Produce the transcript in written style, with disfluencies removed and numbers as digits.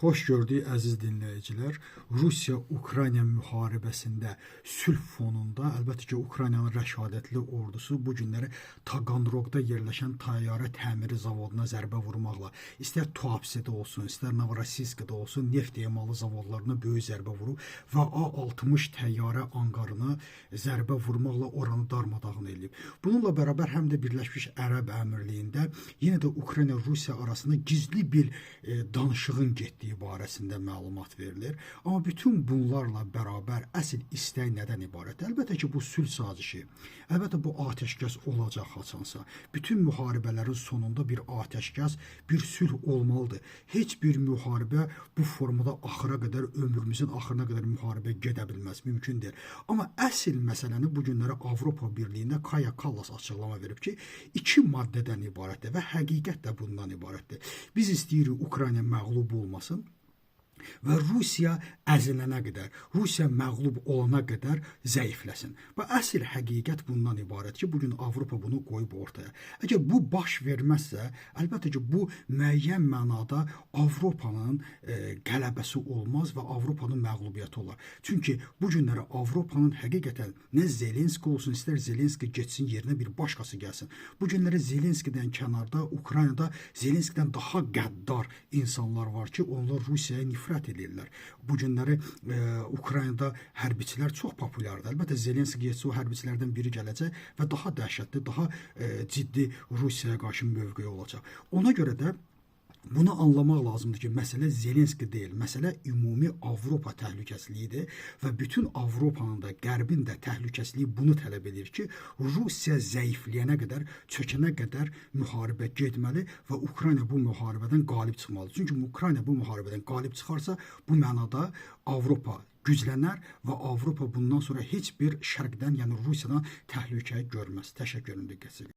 Hoş gördük əziz dinləyicilər. Rusiya-Ukrayna müharibəsində sülh fonunda, əlbəttə ki, Ukraynanın rəşadətli ordusu bu günləri Taganrogda yerləşən təyyarə təmiri zavoduna zərbə vurmaqla, istər Tuapsedə olsun, istər Novorossiyskdə olsun, neft emalı zavodlarına böyük zərbə vurub və A-60 təyyarə anqarına zərbə vurmaqla oranı darmadağın edib. Bununla bərabər həm də Birləşmiş Ərəb Əmirliyində yenə də Ukrayna-Rusiya arasında gizli bir danışığın getdiyi barəsində məlumat verilir. Amma bütün bunlarla bərabər əsl istək nədən ibarətdir? Əlbəttə ki, bu sülh sazişi. Əlbəttə bu atəşkəs olacaq haçansa. Bütün müharibələrin sonunda bir atəşkəs, bir sülh olmalıdır. Heç bir müharibə bu formada axıra qədər, ömrümüzün axırına qədər müharibə gedə bilməz, mümkün deyil. Amma əsl məsələni bu günləri Avropa Birliyində Kaja Kallas açıqlama verib ki, 2 maddədən ibarətdir və həqiqət də bundan ibarətdir. Biz istəyirik Ukrayna məğlub olmasın və Rusiya əzilənə qədər, Rusiya məğlub olana qədər zəifləsin. Və əsl həqiqət bundan ibarət ki, bugün Avropa bunu qoyub ortaya. Əgər bu baş verməzsə, əlbəttə ki, bu müəyyən mənada Avropanın qələbəsi olmaz və Avropanın məğlubiyyəti olar. Çünki bu günləri Avropanın həqiqətən nə Zelenski olsun, istər Zelenski getsin yerinə bir başqası gəlsin. Bu günləri Zelenskidən kənarda, Ukraynada Zelenskidən daha qəddar insanlar var ki, onlar Rusiyaya nifrət edirlər. Bu günləri Ukraynada hərbiçilər çox populyardır. Əlbəttə Zelenski getsə o hərbiçilərdən biri gələcək və daha dəhşətli, daha ciddi Rusiyaya qarşı mövqeyi olacaq. Ona görə də bunu anlamaq lazımdır ki, məsələ Zelenski deyil, məsələ ümumi Avropa təhlükəsizliyidir və bütün Avropanın da, Qərbin də təhlükəsizliyi bunu tələb edir ki, Rusiya zəifləyənə qədər, çökənə qədər müharibə getməli və Ukrayna bu müharibədən qalib çıxmalıdır. Çünki Ukrayna bu müharibədən qalib çıxarsa, bu mənada Avropa güclənər və Avropa bundan sonra heç bir şərqdən, yəni Rusiyadan təhlükə görməz. Təşəkkür ederim diqqətinizə.